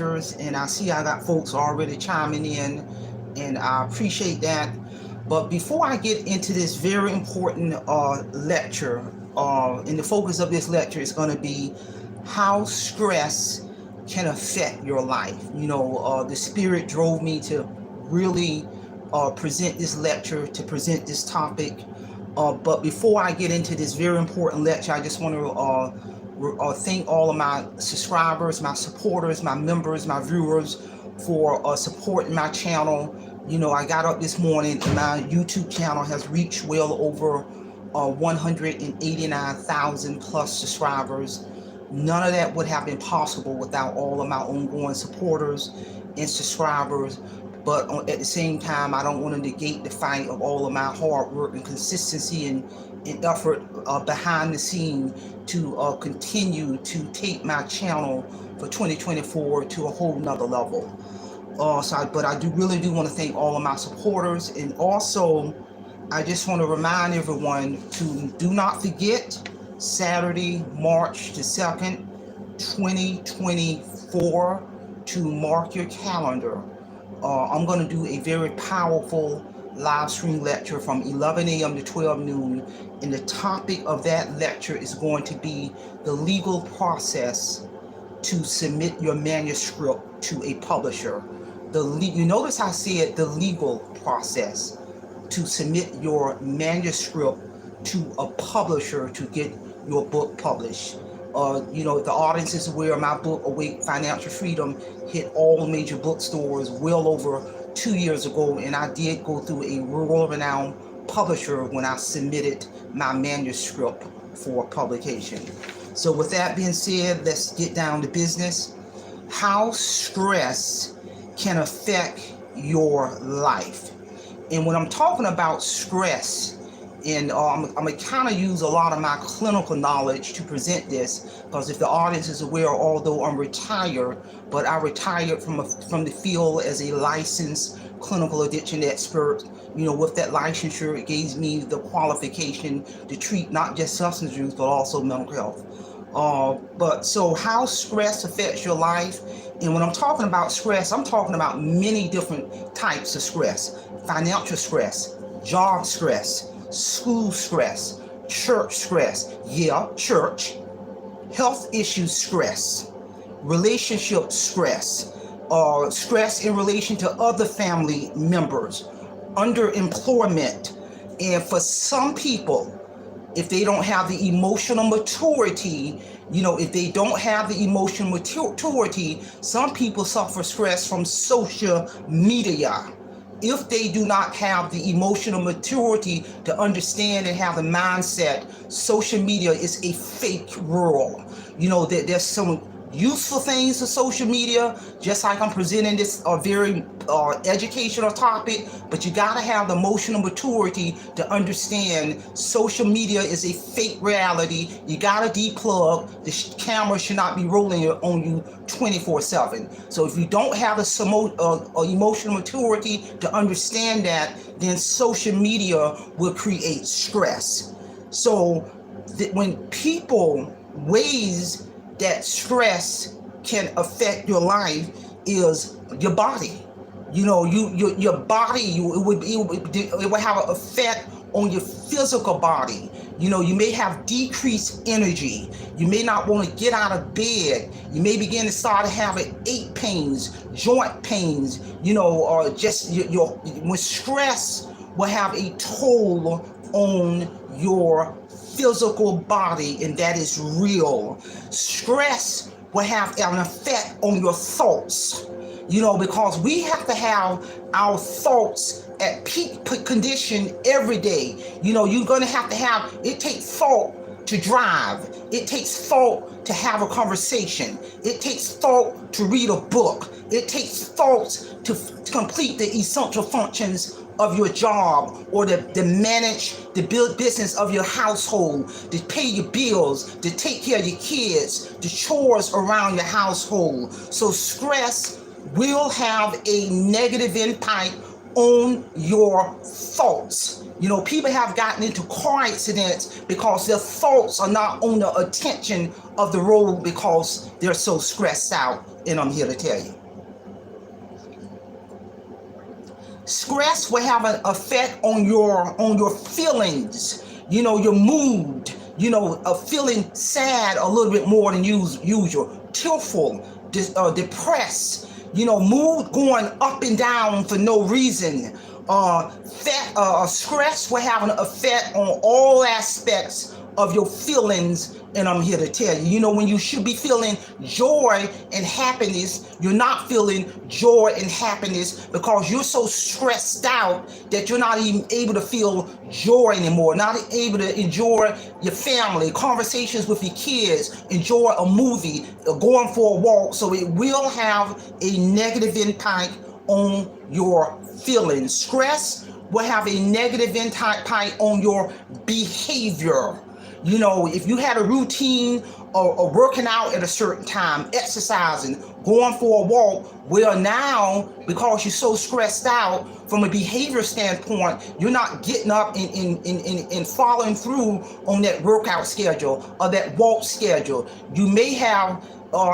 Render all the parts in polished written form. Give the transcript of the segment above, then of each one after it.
lectures, and I see I got folks already chiming in, and I appreciate that. But before I get into this very important lecture, and the focus of this lecture is going to be how stress can affect your life. The Spirit drove me to really present this lecture, to present this topic. But before I get into this very important lecture, I just want to thank all of my subscribers, my supporters, my members, my viewers for supporting my channel. I got up this morning and my YouTube channel has reached well over 189,000 plus subscribers. None of that would have been possible without all of my ongoing supporters and subscribers. But at the same time, I don't want to negate the fight of all of my hard work and consistency and effort behind the scene to continue to take my channel for 2024 to a whole nother level. But I really do want to thank all of my supporters. And also, I just want to remind everyone to do not forget Saturday, March the 2nd, 2024, to mark your calendar. I'm going to do a very powerful live stream lecture from 11 a.m. to 12 noon. And the topic of that lecture is going to be the legal process to submit your manuscript to a publisher. You notice I said the legal process to submit your manuscript to a publisher to get your book published. The audience is aware my book, Awake Financial Freedom, hit all major bookstores well over 2 years ago, and I did go through a world-renowned publisher when I submitted my manuscript for publication. So with that being said, let's get down to business. How stress can affect your life. And when I'm talking about stress, and I'm going to kind of use a lot of my clinical knowledge to present this, because if the audience is aware, although I'm retired, but I retired from the field as a licensed clinical addiction expert. With that licensure, it gave me the qualification to treat not just substance use, but also mental health. So how stress affects your life. And when I'm talking about stress, I'm talking about many different types of stress: financial stress, job stress, school stress, church stress, church, health issues stress, relationship stress, stress in relation to other family members, underemployment. And for some people, if they don't have the emotional maturity, some people suffer stress from social media. If they do not have the emotional maturity to understand and have the mindset, social media is a fake world. There's some useful things to social media, just like I'm presenting this very educational topic, but you got to have the emotional maturity to understand social media is a fake reality. You got to deplug. The camera should not be rolling on you 24/7. So if you don't have the emotional maturity to understand that, then social media will create stress. So when people ways that stress can affect your life is your body. Your body, it would have an effect on your physical body. You may have decreased energy. You may not want to get out of bed. You may begin to start having ache pains, joint pains, or just when stress will have a toll on your physical body, and that is real. Stress will have an effect on your thoughts, because we have to have our thoughts at peak condition every day. You're going to have, it takes thought to drive. It takes thought to have a conversation. It takes thought to read a book. It takes thoughts to complete the essential functions of your job, or to manage the business of your household, to pay your bills, to take care of your kids, the chores around your household. So stress will have a negative impact on your thoughts. People have gotten into car accidents because their thoughts are not on the attention of the road because they're so stressed out and I'm here to tell you. Stress will have an effect on your feelings, your mood, of feeling sad a little bit more than usual, tearful, depressed, mood going up and down for no reason. Stress will have an effect on all aspects of your feelings, and I'm here to tell you, when you should be feeling joy and happiness, you're not feeling joy and happiness because you're so stressed out that you're not even able to feel joy anymore, not able to enjoy your family, conversations with your kids, enjoy a movie, going for a walk. So it will have a negative impact on your feelings. Stress will have a negative impact on your behavior. If you had a routine or working out at a certain time, exercising, going for a walk, well, now, because you're so stressed out from a behavior standpoint, you're not getting up and following through on that workout schedule or that walk schedule. You may have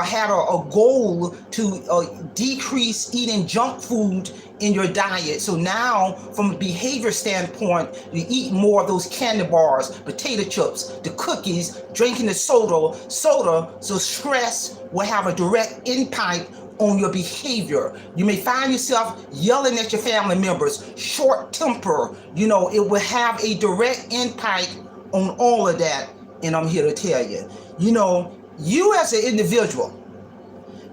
had a goal to decrease eating junk food in your diet. So now, from a behavior standpoint, you eat more of those candy bars, potato chips, the cookies, drinking the soda. So stress will have a direct impact on your behavior. You may find yourself yelling at your family members, short temper. It will have a direct impact on all of that. And I'm here to tell you, you as an individual,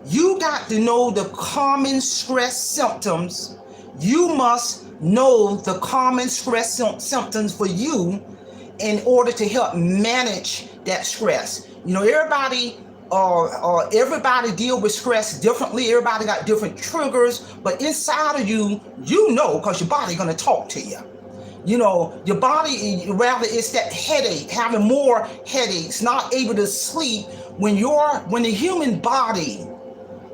you got to know the common stress symptoms. You must know the common stress symptoms for you in order to help manage that stress. Everybody deal with stress differently. Everybody got different triggers, but inside of you, because your body gonna talk to you. Your body, rather it's that headache, having more headaches, not able to sleep. When the human body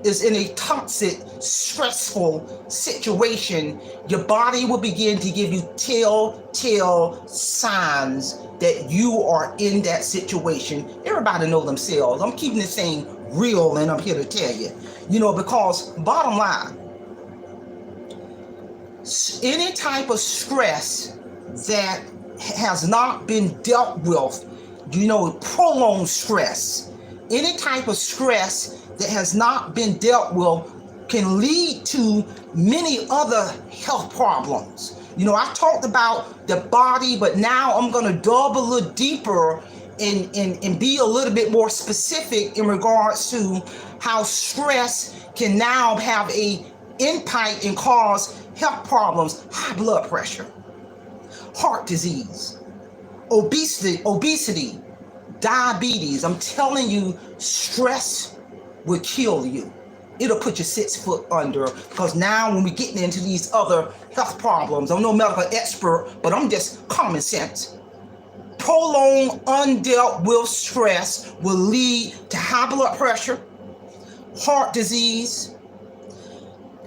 is in a toxic, stressful situation, your body will begin to give you telltale signs that you are in that situation. Everybody know themselves. I'm keeping this thing real, and I'm here to tell you, because bottom line, any type of stress that has not been dealt with, prolonged stress, any type of stress that has not been dealt with can lead to many other health problems. I talked about the body, but now I'm going to delve a little deeper and be a little bit more specific in regards to how stress can now have a impact and cause health problems, high blood pressure, heart disease, obesity, diabetes. I'm telling you, stress will kill you. It'll put you 6 foot under, because now when we get into these other health problems, I'm no medical expert, but I'm just common sense. Prolonged undealt with stress will lead to high blood pressure, heart disease,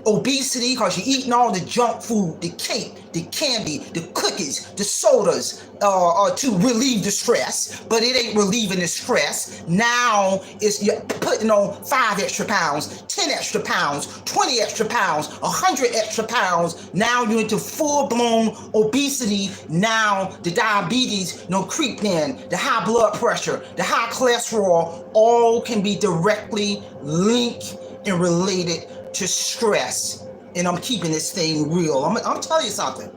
obesity, because you're eating all the junk food, the cake, the candy, the cookies, the sodas, to relieve the stress, but it ain't relieving the stress. Now you're putting on 5 extra pounds, 10 extra pounds, 20 extra pounds, 100 extra pounds. Now you're into full-blown obesity. Now the diabetes, creeping in, the high blood pressure, the high cholesterol, all can be directly linked and related to stress. And I'm keeping this thing real. I'm telling you something.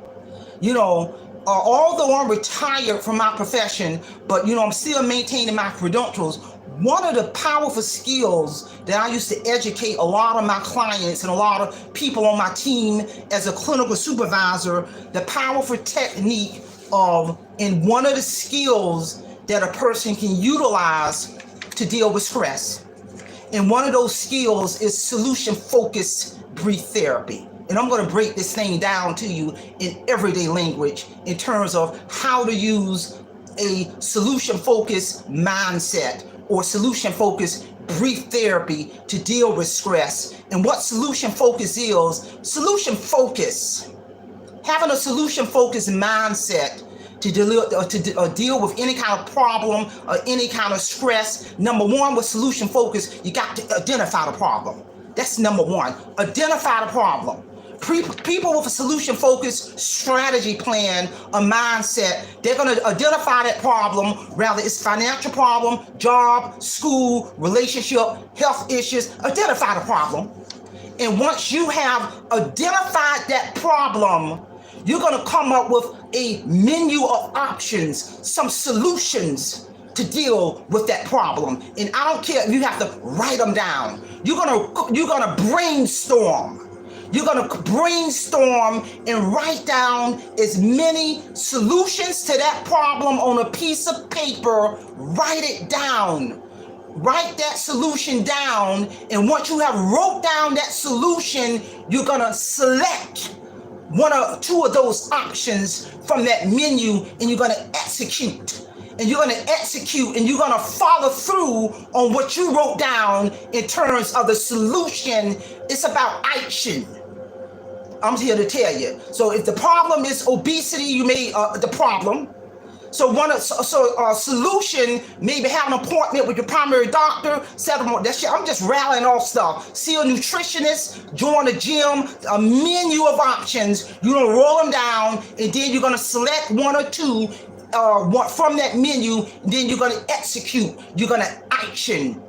Although I'm retired from my profession, but I'm still maintaining my credentials. One of the powerful skills that I used to educate a lot of my clients and a lot of people on my team as a clinical supervisor, the powerful technique and one of the skills that a person can utilize to deal with stress. And one of those skills is solution-focused brief therapy. And I'm going to break this thing down to you in everyday language in terms of how to use a solution-focused mindset or solution-focused brief therapy to deal with stress. And what solution focus is, having a solution-focused mindset to deal with any kind of problem or any kind of stress. Number one, with solution focus, you got to identify the problem. That's number one. Identify the problem. People with a solution focused strategy plan, a mindset, they're going to identify that problem, whether it's financial problem, job, school, relationship, health issues. Identify the problem. And once you have identified that problem, you're going to come up with a menu of options, some solutions to deal with that problem. And I don't care if you have to write them down. You're gonna brainstorm. You're gonna brainstorm and write down as many solutions to that problem on a piece of paper. Write it down. Write that solution down, and once you have wrote down that solution, you're gonna select one or two of those options from that menu, and you're gonna execute. And you're going to execute, and you're going to follow through on what you wrote down in terms of the solution. It's about action. I'm here to tell you. So if the problem is obesity, you made the problem. So a solution, maybe have an appointment with your primary doctor, that shit. I'm just rattling off stuff. See a nutritionist, join a gym, a menu of options. You're going to roll them down, and then you're going to select one or two from that menu. Then you're going to execute. You're going to action.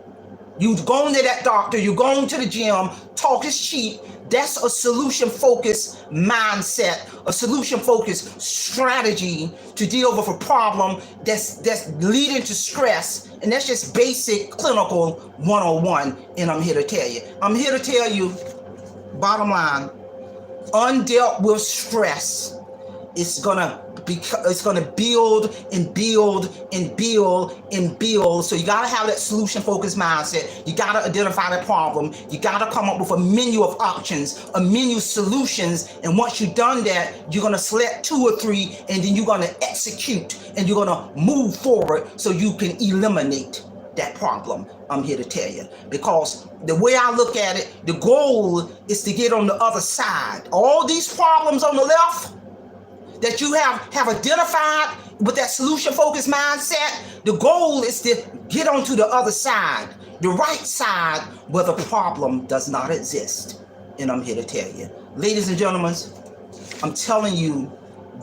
You're going to that doctor. You're going to the gym. Talk is cheap. That's a solution-focused mindset, a solution-focused strategy to deal with a problem that's leading to stress. And that's just basic clinical 101. And I'm here to tell you. I'm here to tell you, bottom line, undealt with stress, it's gonna build and build and build and build. So you gotta have that solution-focused mindset. You gotta identify the problem. You gotta come up with a menu of options, a menu of solutions. And once you've done that, you're gonna select two or three, and then you're gonna execute, and you're gonna move forward so you can eliminate that problem. I'm here to tell you, because the way I look at it, the goal is to get on the other side. All these problems on the left that you have identified with that solution-focused mindset, the goal is to get onto the other side, the right side, where the problem does not exist. And I'm here to tell you, ladies and gentlemen, I'm telling you,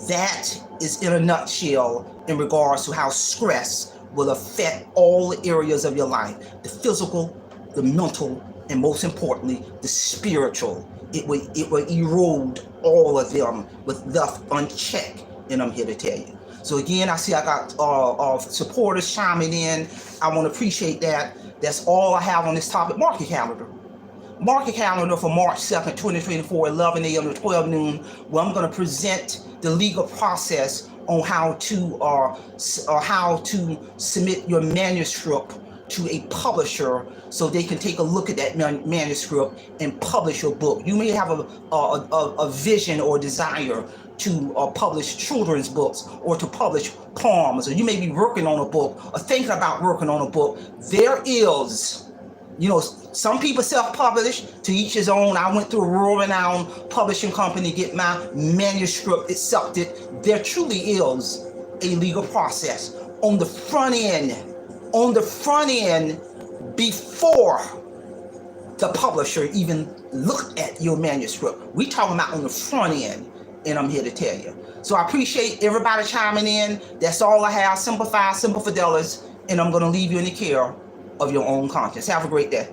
that is in a nutshell in regards to how stress will affect all areas of your life: the physical, the mental, and most importantly, the spiritual. It will erode all of them with left unchecked, and I'm here to tell you. So again, I see I got supporters chiming in. I want to appreciate that. That's all I have on this topic. Market calendar. Market calendar for March 2nd, 2024, 11 a.m. to 12 noon, where I'm going to present the legal process on how to submit your manuscript to a publisher so they can take a look at that manuscript and publish your book. You may have a vision or desire to publish children's books or to publish poems, or you may be working on a book or thinking about working on a book. There is, some people self-publish, to each his own. I went through a world-renowned publishing company to get my manuscript accepted. There truly is a legal process on the front end. Before the publisher even looked at your manuscript. We talking about on the front end, and I'm here to tell you. So I appreciate everybody chiming in. That's all I have. Simple fidelis, and I'm going to leave you in the care of your own conscience. Have a great day.